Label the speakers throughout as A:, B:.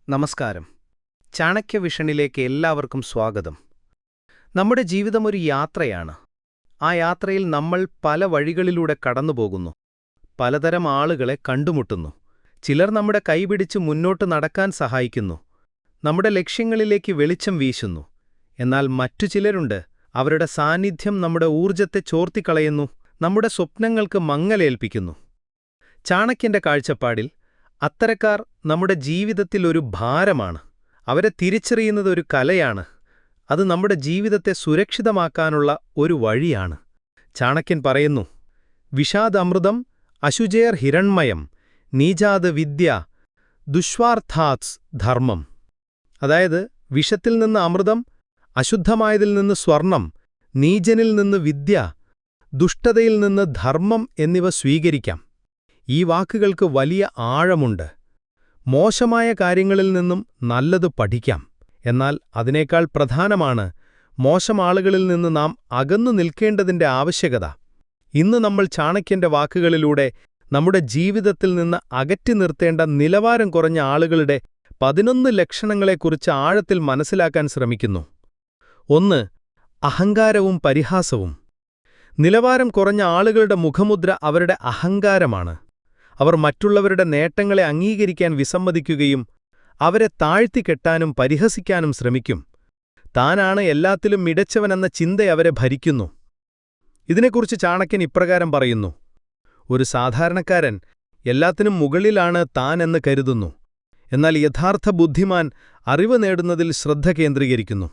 A: നമസ്കാരം. ചാണക്യ വിഷനിലേക്ക് എല്ലാവർക്കും സ്വാഗതം. നമ്മുടെ ജീവിതം ഒരു യാത്രയാണ്. ആ യാത്രയിൽ നമ്മൾ പല വഴികളിലൂടെ കടന്നുപോകുന്നു. പലതരം ആളുകളെ കണ്ടുമുട്ടുന്നു. ചിലർ നമ്മുടെ കൈപിടിച്ച് മുന്നോട്ട് നടക്കാൻ സഹായിക്കുന്നു. നമ്മുടെ ലക്ഷ്യങ്ങളിലേക്ക് വെളിച്ചം വീശുന്നു. എന്നാൽ മറ്റു ചിലരുണ്ട്, അവരുടെ സാന്നിധ്യം നമ്മുടെ ഊർജ്ജത്തെ ചോർത്തിക്കളയുന്നു, നമ്മുടെ സ്വപ്നങ്ങൾക്ക് മങ്ങലേൽപ്പിക്കുന്നു. ചാണക്യന്റെ കാഴ്ചപ്പാടിൽ അത്തരക്കാർ നമ്മുടെ ജീവിതത്തിൽ ഒരു ഭാരമാണ്. അവരെ തിരിച്ചറിയുന്നത് ഒരു കലയാണ്. അത് നമ്മുടെ ജീവിതത്തെ സുരക്ഷിതമാക്കാനുള്ള ഒരു വഴിയാണ്. ചാണക്യൻ പറയുന്നു, വിഷാദമൃതം അശുചേർ ഹിരൺമയം നീജാത് വിദ്യ ദുഷ്വാർത്ഥാത്സ് ധർമ്മം. അതായത്, വിഷത്തിൽ നിന്ന് അമൃതം, അശുദ്ധമായതിൽ നിന്ന് സ്വർണം, നീചനിൽ നിന്ന് വിദ്യ, ദുഷ്ടതയിൽ നിന്ന് ധർമ്മം എന്നിവ സ്വീകരിക്കാം. ഈ വാക്കുകൾക്ക് വലിയ ആഴമുണ്ട്. മോശമായ കാര്യങ്ങളിൽ നിന്നും നല്ലത് പഠിക്കാം. എന്നാൽ അതിനേക്കാൾ പ്രധാനമാണ് മോശം ആളുകളിൽ നിന്ന് നാം അകന്നു നിൽക്കേണ്ടതിന്റെ ആവശ്യകത. ഇന്ന് നമ്മൾ ചാണക്യന്റെ വാക്കുകളിലൂടെ നമ്മുടെ ജീവിതത്തിൽ നിന്ന് അകറ്റി നിർത്തേണ്ട നിലവാരം കുറഞ്ഞ ആളുകളുടെ 11 ലക്ഷണങ്ങളെക്കുറിച്ച് ആഴത്തിൽ മനസ്സിലാക്കാൻ ശ്രമിക്കുന്നു. 1. അഹങ്കാരവും പരിഹാസവും. നിലവാരം കുറഞ്ഞ ആളുകളുടെ മുഖമുദ്ര അവരുടെ അഹങ്കാരമാണ്. അവർ മറ്റുള്ളവരുടെ നേട്ടങ്ങളെ അംഗീകരിക്കാൻ വിസമ്മതിക്കുകയും അവരെ താഴ്ത്തിക്കെട്ടാനും പരിഹസിക്കാനും ശ്രമിക്കും. താനാണ് എല്ലാത്തിലും മികച്ചവനെന്ന ചിന്ത അവരെ ഭരിക്കുന്നു. ഇതിനെക്കുറിച്ച് ചാണക്യൻ ഇപ്രകാരം പറയുന്നു: ഒരു സാധാരണക്കാരൻ എല്ലാത്തിനും മുകളിലാണ് താൻ എന്ന് കരുതുന്നു. എന്നാൽ യഥാർത്ഥ ബുദ്ധിമാൻ അറിവ് നേടുന്നതിൽ ശ്രദ്ധ കേന്ദ്രീകരിക്കുന്നു.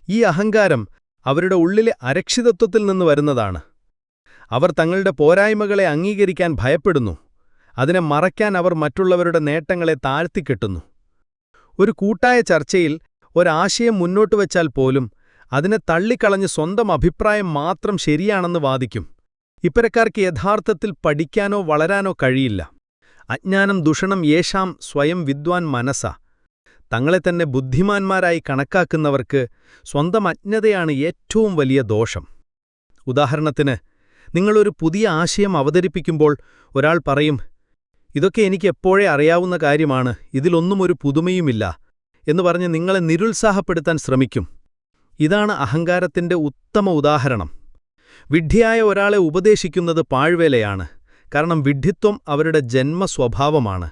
A: ഈ അഹങ്കാരം അവരുടെ ഉള്ളിലെ അരക്ഷിതത്വത്തിൽ നിന്ന് വരുന്നതാണ്. അവർ തങ്ങളുടെ പോരായ്മകളെ അംഗീകരിക്കാൻ ഭയപ്പെടുന്നു. അതിനെ മറയ്ക്കാൻ അവർ മറ്റുള്ളവരുടെ നേട്ടങ്ങളെ താഴ്ത്തിക്കെട്ടുന്നു. ഒരു കൂട്ടായ ചർച്ചയിൽ ഒരാശയം മുന്നോട്ട് വച്ചാൽ പോലും അതിനെ തള്ളിക്കളഞ്ഞ് സ്വന്തം അഭിപ്രായം മാത്രം ശരിയാണെന്ന് വാദിക്കും. ഇത്തരക്കാർക്ക് യഥാർത്ഥത്തിൽ പഠിക്കാനോ വളരാനോ കഴിയില്ല. അജ്ഞാനം ദുഷണം യേഷാം സ്വയം വിദ്വാൻ മനസ്സ. തങ്ങളെത്തന്നെ ബുദ്ധിമാന്മാരായി കണക്കാക്കുന്നവർക്ക് സ്വന്തം അജ്ഞതയാണ് ഏറ്റവും വലിയ ദോഷം. ഉദാഹരണത്തിന്, നിങ്ങളൊരു പുതിയ ആശയം അവതരിപ്പിക്കുമ്പോൾ ഒരാൾ പറയും, ഇതൊക്കെ എനിക്ക് എപ്പോഴേ അറിയാവുന്ന കാര്യമാണ്, ഇതിലൊന്നും ഒരു പുതുമയുമില്ല എന്ന് പറഞ്ഞ് നിങ്ങളെ നിരുത്സാഹപ്പെടുത്താൻ ശ്രമിക്കും. ഇതാണ് അഹങ്കാരത്തിന്റെ ഉത്തമ ഉദാഹരണം. വിഡ്ഢിയായ ഒരാളെ ഉപദേശിക്കുന്നത് പാഴ്വേലയാണ്. കാരണം വിഡ്ഢിത്വം അവരുടെ ജന്മസ്വഭാവമാണ്.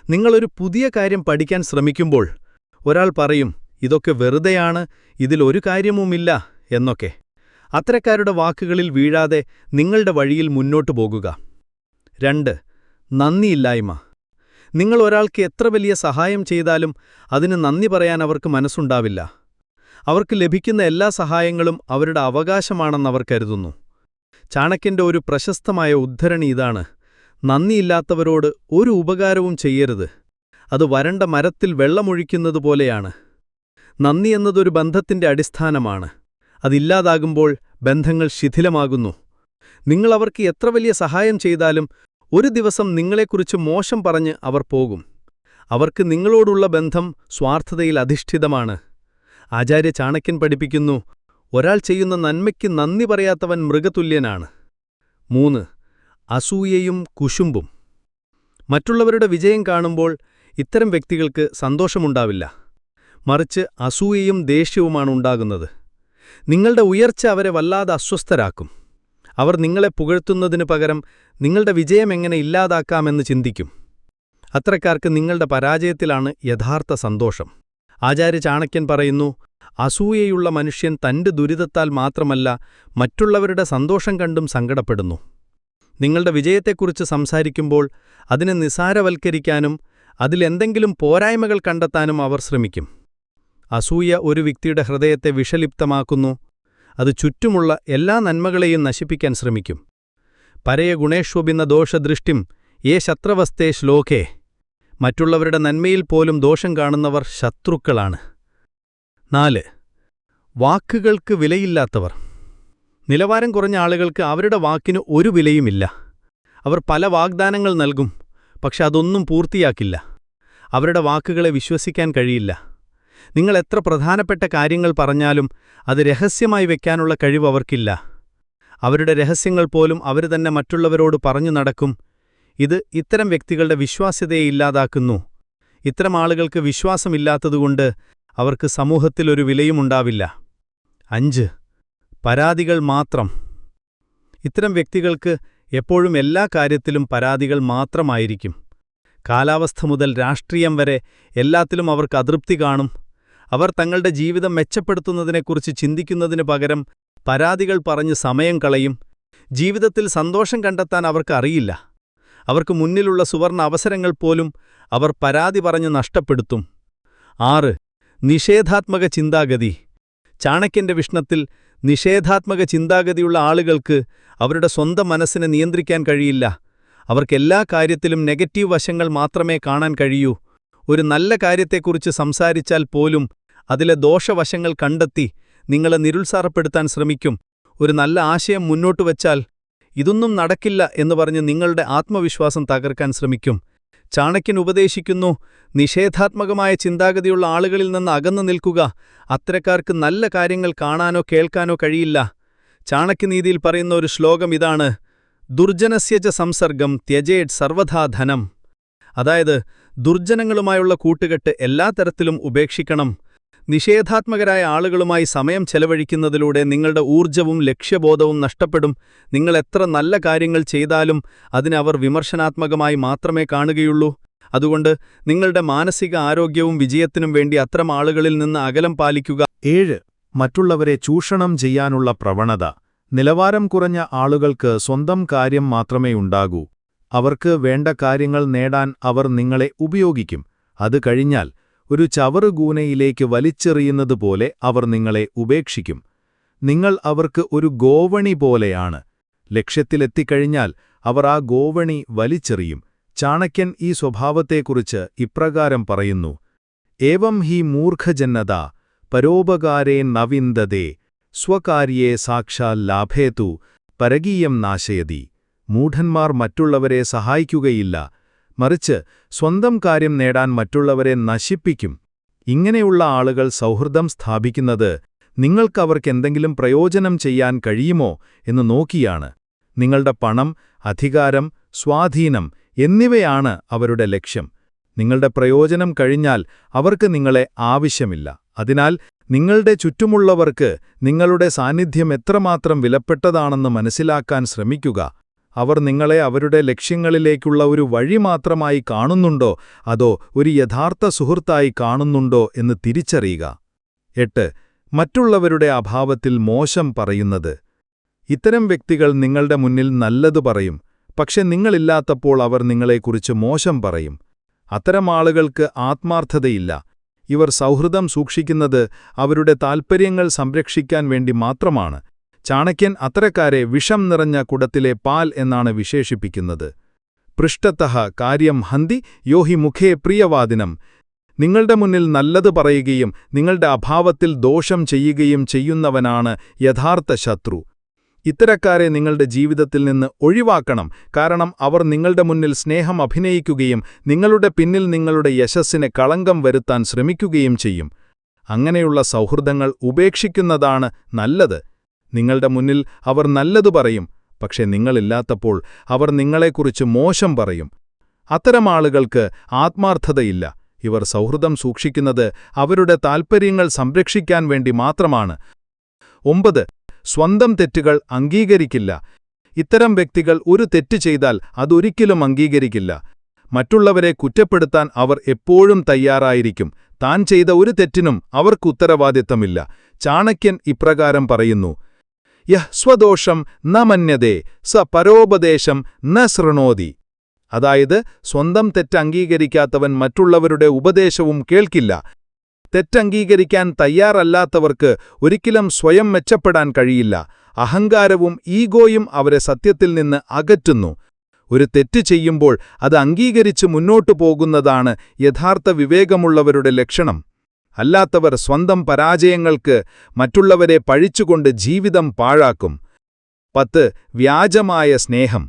A: നിങ്ങളൊരു പുതിയ കാര്യം പഠിക്കാൻ ശ്രമിക്കുമ്പോൾ ഒരാൾ പറയും, ഇതൊക്കെ വെറുതെയാണ്, ഇതിലൊരു കാര്യവുമില്ല എന്നൊക്കെ. അത്തരക്കാരുടെ വാക്കുകളിൽ വീഴാതെ നിങ്ങളുടെ വഴിയിൽ മുന്നോട്ടു പോകുക. 2. നന്ദിയില്ലായ്മ. നിങ്ങൾ ഒരാൾക്ക് എത്ര വലിയ സഹായം ചെയ്താലും അതിന് നന്ദി പറയാൻ അവർക്ക് മനസ്സുണ്ടാവില്ല. അവർക്ക് ലഭിക്കുന്ന എല്ലാ സഹായങ്ങളും അവരുടെ അവകാശമാണെന്നവർ കരുതുന്നു. ചാണക്യന്റെ ഒരു പ്രശസ്തമായ ഉദ്ധരണി ഇതാണ്: നന്ദിയില്ലാത്തവരോട് ഒരു ഉപകാരവും ചെയ്യരുത്. അത് വരണ്ട മരത്തിൽ വെള്ളമൊഴിക്കുന്നതുപോലെയാണ്. നന്ദി എന്നതൊരു ബന്ധത്തിന്റെ അടിസ്ഥാനമാണ്. അതില്ലാതാകുമ്പോൾ ബന്ധങ്ങൾ ശിഥിലമാകുന്നു. നിങ്ങൾ അവർക്ക് എത്ര വലിയ സഹായം ചെയ്താലും ഒരു ദിവസം നിങ്ങളെക്കുറിച്ച് മോശം പറഞ്ഞ് അവർ പോകും. അവർക്ക് നിങ്ങളോടുള്ള ബന്ധം സ്വാർത്ഥതയിൽ അധിഷ്ഠിതമാണ്. ആചാര്യ ചാണക്യൻ പഠിപ്പിക്കുന്നു, ഒരാൾ ചെയ്യുന്ന നന്മയ്ക്ക് നന്ദി പറയാത്തവൻ മൃഗതുല്യനാണ്. 3. അസൂയയും കുശുമ്പും. മറ്റുള്ളവരുടെ വിജയം കാണുമ്പോൾ ഇത്തരം വ്യക്തികൾക്ക് സന്തോഷമുണ്ടാവില്ല. മറിച്ച് അസൂയയും ദേഷ്യവുമാണ് ഉണ്ടാകുന്നത്. നിങ്ങളുടെ ഉയർച്ച അവരെ വല്ലാതെ അസ്വസ്ഥരാക്കും. അവർ നിങ്ങളെ പുകഴ്ത്തുന്നതിനു പകരം നിങ്ങളുടെ വിജയം എങ്ങനെ ഇല്ലാതാക്കാമെന്ന് ചിന്തിക്കും. അത്തരക്കാർക്ക് നിങ്ങളുടെ പരാജയത്തിലാണ് യഥാർത്ഥ സന്തോഷം. ആചാര്യ ചാണക്യൻ പറയുന്നു, അസൂയയുള്ള മനുഷ്യൻ തന്റെ ദുരിതത്താൽ മാത്രമല്ല മറ്റുള്ളവരുടെ സന്തോഷം കണ്ടും സങ്കടപ്പെടുന്നു. നിങ്ങളുടെ വിജയത്തെക്കുറിച്ച് സംസാരിക്കുമ്പോൾ അതിനെ നിസാരവൽക്കരിക്കാനും അതിലെന്തെങ്കിലും പോരായ്മകൾ കണ്ടെത്താനും അവർ ശ്രമിക്കും. അസൂയ ഒരു വ്യക്തിയുടെ ഹൃദയത്തെ വിഷലിപ്തമാക്കുന്നു. അത് ചുറ്റുമുള്ള എല്ലാ നന്മകളെയും നശിപ്പിക്കാൻ ശ്രമിക്കും. പരയ ഗുണേഷ്വഭിന്ന ദോഷദൃഷ്ടിം യേ ശത്രവസ്തേ ശ്ലോകേ. മറ്റുള്ളവരുടെ നന്മയിൽ പോലും ദോഷം കാണുന്നവർ ശത്രുക്കളാണ്. 4. വാക്കുകൾക്ക് വിലയില്ലാത്തവർ. നിലവാരം കുറഞ്ഞ ആളുകൾക്ക് അവരുടെ വാക്കിന് ഒരു വിലയുമില്ല. അവർ പല വാഗ്ദാനങ്ങൾ നൽകും, പക്ഷെ അതൊന്നും പൂർത്തിയാക്കില്ല. അവരുടെ വാക്കുകളെ വിശ്വസിക്കാൻ കഴിയില്ല. നിങ്ങൾ എത്ര പ്രധാനപ്പെട്ട കാര്യങ്ങൾ പറഞ്ഞാലും അത് രഹസ്യമായി വയ്ക്കാനുള്ള കഴിവ് അവർക്കില്ല. അവരുടെ രഹസ്യങ്ങൾ പോലും അവർ തന്നെ മറ്റുള്ളവരോട് പറഞ്ഞു നടക്കും. ഇത് ഇത്തരം വ്യക്തികളുടെ വിശ്വാസ്യതയെ ഇല്ലാതാക്കുന്നു.
B: ഇത്തരം ആളുകൾക്ക് വിശ്വാസമില്ലാത്തതുകൊണ്ട് അവർക്ക് സമൂഹത്തിലൊരു വിലയുമുണ്ടാവില്ല. 5. പരാതികൾ മാത്രം. ഇത്തരം വ്യക്തികൾക്ക് എപ്പോഴും എല്ലാ കാര്യത്തിലും പരാതികൾ മാത്രമായിരിക്കും. കാലാവസ്ഥ മുതൽ രാഷ്ട്രീയം വരെ എല്ലാത്തിലും അവർക്ക് അതൃപ്തി കാണും. അവർ തങ്ങളുടെ ജീവിതം മെച്ചപ്പെടുത്തുന്നതിനെക്കുറിച്ച് ചിന്തിക്കുന്നതിനു പകരം പരാതികൾ പറഞ്ഞ് സമയം കളയും. ജീവിതത്തിൽ സന്തോഷം കണ്ടെത്താൻ അവർക്ക് അറിയില്ല. അവർക്ക് മുന്നിലുള്ള സുവർണ അവസരങ്ങൾ പോലും അവർ പരാതി പറഞ്ഞ് നഷ്ടപ്പെടുത്തും. 6. നിഷേധാത്മക ചിന്താഗതി. ചാണക്യന്റെ വീക്ഷണത്തിൽ നിഷേധാത്മക ചിന്താഗതിയുള്ള ആളുകൾക്ക് അവരുടെ സ്വന്തം മനസ്സിനെ നിയന്ത്രിക്കാൻ കഴിയില്ല. അവർക്കെല്ലാ കാര്യത്തിലും നെഗറ്റീവ് വശങ്ങൾ മാത്രമേ കാണാൻ കഴിയൂ. ഒരു നല്ല കാര്യത്തെക്കുറിച്ച് സംസാരിച്ചാൽ പോലും അതിലെ ദോഷവശങ്ങൾ കണ്ടെത്തി നിങ്ങളെ നിരുത്സാഹപ്പെടുത്താൻ ശ്രമിക്കും. ഒരു നല്ല ആശയം മുന്നോട്ട് വച്ചാൽ ഇതൊന്നും നടക്കില്ല എന്ന് പറഞ്ഞ് നിങ്ങളുടെ ആത്മവിശ്വാസം തകർക്കാൻ ശ്രമിക്കും. ചാണക്യൻ ഉപദേശിക്കുന്നു, നിഷേധാത്മകമായ ചിന്താഗതിയുള്ള ആളുകളിൽ നിന്ന് അകന്നു നിൽക്കുക. അത്തരക്കാർക്ക് നല്ല കാര്യങ്ങൾ കാണാനോ കേൾക്കാനോ കഴിയില്ല. ചാണക്യനീതിയിൽ പറയുന്ന ഒരു ശ്ലോകം ഇതാണ്: ദുർജനസ്യച സംസർഗം ത്യജേത് സർവഥാ ധനം. അതായത്, ദുർജനങ്ങളുമായുള്ള കൂട്ടുകെട്ട് എല്ലാ തരത്തിലും ഉപേക്ഷിക്കണം. നിഷേധാത്മകരായ ആളുകളുമായി സമയം ചെലവഴിക്കുന്നതിലൂടെ നിങ്ങളുടെ ഊർജ്ജവും ലക്ഷ്യബോധവും നഷ്ടപ്പെടും. നിങ്ങൾ എത്ര നല്ല കാര്യങ്ങൾ ചെയ്താലും അതിനെ അവർ വിമർശനാത്മകമായി മാത്രമേ കാണുകയുള്ളൂ. അതുകൊണ്ട് നിങ്ങളുടെ മാനസിക ആരോഗ്യവും വിജയത്തിനും വേണ്ടി അത്തരം ആളുകളിൽ നിന്ന് അകലം പാലിക്കുക.
C: 7. മറ്റുള്ളവരെ ചൂഷണം ചെയ്യാനുള്ള പ്രവണത. നിലവാരം കുറഞ്ഞ ആളുകൾക്ക് സ്വന്തം കാര്യം മാത്രമേ ഉണ്ടാകൂ. അവർക്ക് വേണ്ട കാര്യങ്ങൾ നേടാൻ അവർ നിങ്ങളെ ഉപയോഗിക്കും. അത് കഴിഞ്ഞാൽ ഒരു ചവറുകൂനയിലേക്ക് വലിച്ചെറിയുന്നതുപോലെ അവർ നിങ്ങളെ ഉപേക്ഷിക്കും. നിങ്ങൾ അവർക്ക് ഒരു ഗോവണി പോലെയാണ്. ലക്ഷ്യത്തിലെത്തിക്കഴിഞ്ഞാൽ അവർ ആ ഗോവണി വലിച്ചെറിയും. ചാണക്യൻ ഈ സ്വഭാവത്തെക്കുറിച്ച് ഇപ്രകാരം പറയുന്നു: ഏവം ഹി മൂർഖജന്നത പരോപകാരേ നവിന്ദതേ സ്വകാര്യേ സാക്ഷാൽ ലാഭേതു പരകീയം നാശയതി. മൂഢന്മാർ മറ്റുള്ളവരെ സഹായിക്കുകയില്ല, മറിച്ച് സ്വന്തം കാര്യം നേടാൻ മറ്റുള്ളവരെ നശിപ്പിക്കും. ഇങ്ങനെയുള്ള ആളുകൾ സൗഹൃദം സ്ഥാപിക്കുന്നത് നിങ്ങൾക്കവർക്കെന്തെങ്കിലും പ്രയോജനം ചെയ്യാൻ കഴിയുമോ എന്ന് നോക്കിയാണ്. നിങ്ങളുടെ പണം, അധികാരം, സ്വാധീനം എന്നിവയാണ് അവരുടെ ലക്ഷ്യം. നിങ്ങളുടെ പ്രയോജനം കഴിഞ്ഞാൽ അവർക്ക് നിങ്ങളെ ആവശ്യമില്ല. അതിനാൽ നിങ്ങളുടെ ചുറ്റുമുള്ളവർക്ക് നിങ്ങളുടെ സാന്നിധ്യം എത്രമാത്രം വിലപ്പെട്ടതാണെന്ന് മനസ്സിലാക്കാൻ ശ്രമിക്കുക. അവർ നിങ്ങളെ അവരുടെ ലക്ഷ്യങ്ങളിലേക്കുള്ള ഒരു വഴി മാത്രമായി കാണുന്നുണ്ടോ അതോ ഒരു യഥാർത്ഥ സുഹൃത്തായി കാണുന്നുണ്ടോ എന്ന് തിരിച്ചറിയുക. 8. മറ്റുള്ളവരുടെ അഭാവത്തിൽ മോശം പറയുന്നത്. ഇത്തരം വ്യക്തികൾ നിങ്ങളുടെ മുന്നിൽ നല്ലതു പറയും, പക്ഷെ നിങ്ങളില്ലാത്തപ്പോൾ അവർ നിങ്ങളെക്കുറിച്ച് മോശം പറയും. അത്തരം ആളുകൾക്ക് ആത്മാർത്ഥതയില്ല. ഇവർ സൗഹൃദം സൂക്ഷിക്കുന്നത് അവരുടെ താൽപ്പര്യങ്ങൾ സംരക്ഷിക്കാൻ വേണ്ടി മാത്രമാണ്. ചാണക്യൻ അത്തരക്കാരെ വിഷം നിറഞ്ഞ കുടത്തിലെ പാൽ എന്നാണ് വിശേഷിപ്പിക്കുന്നത്. പൃഷ്ഠത്തഃ കാര്യം ഹന്തി യോഹി മുഖേ പ്രിയവാദിനം. നിങ്ങളുടെ മുന്നിൽ നല്ലത് പറയുകയും നിങ്ങളുടെ അഭാവത്തിൽ ദോഷം ചെയ്യുകയും ചെയ്യുന്നവനാണ് യഥാർത്ഥ ശത്രു. ഇത്തരക്കാരെ നിങ്ങളുടെ ജീവിതത്തിൽ നിന്ന് ഒഴിവാക്കണം. കാരണം അവർ നിങ്ങളുടെ മുന്നിൽ സ്നേഹം അഭിനയിക്കുകയും നിങ്ങളുടെ പിന്നിൽ നിങ്ങളുടെ യശസ്സിനെ കളങ്കം വരുത്താൻ ശ്രമിക്കുകയും ചെയ്യും. അങ്ങനെയുള്ള സൗഹൃദങ്ങൾ ഉപേക്ഷിക്കുന്നതാണ് നല്ലത്. നിങ്ങളുടെ മുന്നിൽ അവർ നല്ലതു പറയും, പക്ഷെ നിങ്ങളില്ലാത്തപ്പോൾ അവർ നിങ്ങളെക്കുറിച്ച് മോശം പറയും. അത്തരം ആളുകൾക്ക് ആത്മാർത്ഥതയില്ല. ഇവർ സൗഹൃദം സൂക്ഷിക്കുന്നത് അവരുടെ താൽപ്പര്യങ്ങൾ സംരക്ഷിക്കാൻ വേണ്ടി മാത്രമാണ്. 9. സ്വന്തം തെറ്റുകൾ അംഗീകരിക്കില്ല. ഇത്തരം വ്യക്തികൾ ഒരു തെറ്റ് ചെയ്താൽ അതൊരിക്കലും അംഗീകരിക്കില്ല. മറ്റുള്ളവരെ കുറ്റപ്പെടുത്താൻ അവർ എപ്പോഴും തയ്യാറായിരിക്കും. താൻ ചെയ്ത ഒരു തെറ്റിനും അവർക്ക് ഉത്തരവാദിത്തമില്ല. ചാണക്യൻ ഇപ്രകാരം പറയുന്നു: യഹ് സ്വദോഷം ന മന്യതേ സ പരോപദേശം ന ശൃണോതി. അതായത്, സ്വന്തം തെറ്റ് അംഗീകരിക്കാത്തവൻ മറ്റുള്ളവരുടെ ഉപദേശവും കേൾക്കില്ല. തെറ്റംഗീകരിക്കാൻ തയ്യാറല്ലാത്തവർക്ക് ഒരിക്കലും സ്വയം മെച്ചപ്പെടാൻ കഴിയില്ല. അഹങ്കാരവും ഈഗോയും അവരെ സത്യത്തിൽ നിന്ന് അകറ്റുന്നു. ഒരു തെറ്റ് ചെയ്യുമ്പോൾ അത് അംഗീകരിച്ച് മുന്നോട്ടു പോകുന്നതാണ് യഥാർത്ഥ വിവേകമുള്ളവരുടെ ലക്ഷണം. അല്ലാത്തവർ സ്വന്തം പരാജയങ്ങൾക്ക് മറ്റുള്ളവരെ പഴിച്ചുകൊണ്ട് ജീവിതം പാഴാക്കും. 10. വ്യാജമായ സ്നേഹം.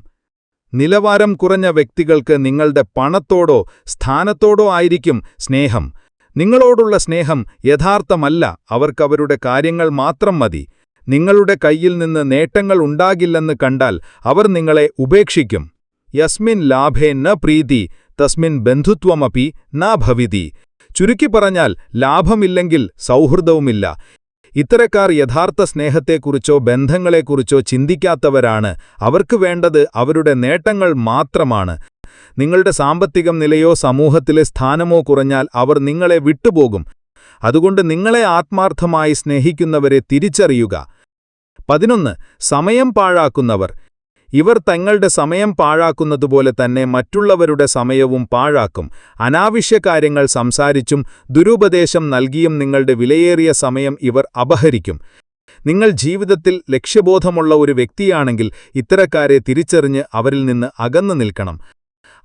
C: നിലവാരം കുറഞ്ഞ വ്യക്തികൾക്ക് നിങ്ങളുടെ പണത്തോടോ സ്ഥാനത്തോടോ ആയിരിക്കും സ്നേഹം. നിങ്ങളോടുള്ള സ്നേഹം യഥാർത്ഥമല്ല. അവർക്കവരുടെ കാര്യങ്ങൾ മാത്രം മതി. നിങ്ങളുടെ കയ്യിൽ നിന്ന് നേട്ടങ്ങൾ ഉണ്ടാകില്ലെന്ന് കണ്ടാൽ അവർ നിങ്ങളെ ഉപേക്ഷിക്കും. യസ്മിൻ ലാഭേ ന പ്രീതി തസ്മിൻ ബന്ധുത്വമപി ന ഭവിതി. ചുരുക്കി പറഞ്ഞാൽ ലാഭമില്ലെങ്കിൽ സൗഹൃദവുമില്ല. ഇത്തരക്കാർ യഥാർത്ഥ സ്നേഹത്തെക്കുറിച്ചോ ബന്ധങ്ങളെക്കുറിച്ചോ ചിന്തിക്കാത്തവരാണ്. അവർക്ക് വേണ്ടത് അവരുടെ നേട്ടങ്ങൾ മാത്രമാണ്. നിങ്ങളുടെ സാമ്പത്തികം നിലയോ സമൂഹത്തിലെ സ്ഥാനമോ കുറഞ്ഞാൽ അവർ നിങ്ങളെ വിട്ടുപോകും. അതുകൊണ്ട് നിങ്ങളെ ആത്മാർത്ഥമായി സ്നേഹിക്കുന്നവരെ തിരിച്ചറിയുക. 11. സമയം പാഴാക്കുന്നവർ. ഇവർ തങ്ങളുടെ സമയം പാഴാക്കുന്നതുപോലെ തന്നെ മറ്റുള്ളവരുടെ സമയവും പാഴാക്കും. അനാവശ്യ കാര്യങ്ങൾ സംസാരിച്ചും ദുരുപദേശം നൽകിയും നിങ്ങളുടെ വിലയേറിയ സമയം ഇവർ അപഹരിക്കും. നിങ്ങൾ ജീവിതത്തിൽ ലക്ഷ്യബോധമുള്ള ഒരു വ്യക്തിയാണെങ്കിൽ ഇത്തരക്കാരെ തിരിച്ചറിഞ്ഞ് അവരിൽ നിന്ന് അകന്നു നിൽക്കണം.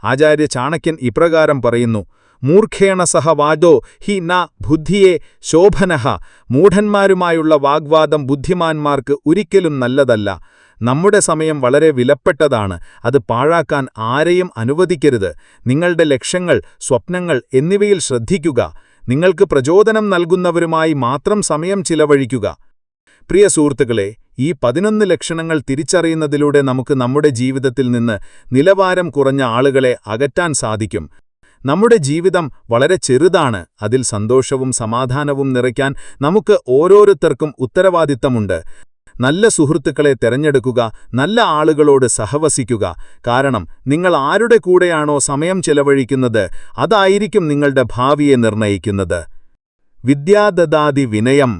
C: ആചാര്യ ചാണക്യൻ ഇപ്രകാരം പറയുന്നു: മൂർഖേണ സഹ വാദോ ഹി ന ബുദ്ധിയെ ശോഭനഃ. മൂഢന്മാരുമായുള്ള വാഗ്വാദം ബുദ്ധിമാന്മാർക്ക് ഒരിക്കലും നല്ലതല്ല. നമ്മുടെ സമയം വളരെ വിലപ്പെട്ടതാണ്. അത് പാഴാക്കാൻ ആരെയും അനുവദിക്കരുത്. നിങ്ങളുടെ ലക്ഷ്യങ്ങൾ, സ്വപ്നങ്ങൾ എന്നിവയിൽ ശ്രദ്ധിക്കുക. നിങ്ങൾക്ക് പ്രചോദനം നൽകുന്നവരുമായി മാത്രം സമയം ചിലവഴിക്കുക. പ്രിയ സുഹൃത്തുക്കളെ, ഈ 11 ലക്ഷണങ്ങൾ തിരിച്ചറിയുന്നതിലൂടെ നമുക്ക് നമ്മുടെ ജീവിതത്തിൽ നിന്ന് നിലവാരം കുറഞ്ഞ ആളുകളെ അകറ്റാൻ സാധിക്കും. നമ്മുടെ ജീവിതം വളരെ ചെറുതാണ്. അതിൽ സന്തോഷവും സമാധാനവും നിറയ്ക്കാൻ നമുക്ക് ഓരോരുത്തർക്കും ഉത്തരവാദിത്തമുണ്ട്. നല്ല സുഹൃത്തുക്കളെ തെരഞ്ഞെടുക്കുക, നല്ല ആളുകളോട് സഹവസിക്കുക. കാരണം നിങ്ങൾ ആരുടെ കൂടെയാണോ സമയം ചെലവഴിക്കുന്നത് അതായിരിക്കും നിങ്ങളുടെ ഭാവിയെ നിർണയിക്കുന്നത്. വിദ്യാദദാതി വിനയം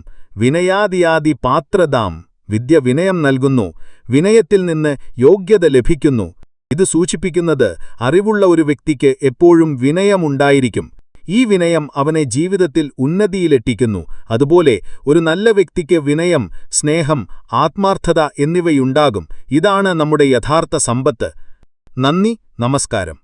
C: വിനയാദിയാദി പാത്രതാം. വിദ്യ വിനയം നൽകുന്നു, വിനയത്തിൽ നിന്ന് യോഗ്യത ലഭിക്കുന്നു. ഇത് സൂചിപ്പിക്കുന്നത് അറിവുള്ള ഒരു വ്യക്തിക്ക് എപ്പോഴും വിനയമുണ്ടായിരിക്കും. ഈ വിനയം അവനെ ജീവിതത്തിൽ ഉന്നതിയിലെത്തിക്കുന്നു. അതുപോലെ ഒരു നല്ല വ്യക്തിക്ക് വിനയം, സ്നേഹം, ആത്മാർത്ഥത എന്നിവയുണ്ടാകും. ഇതാണ് നമ്മുടെ യഥാർത്ഥ സമ്പത്ത്. നന്ദി, നമസ്കാരം.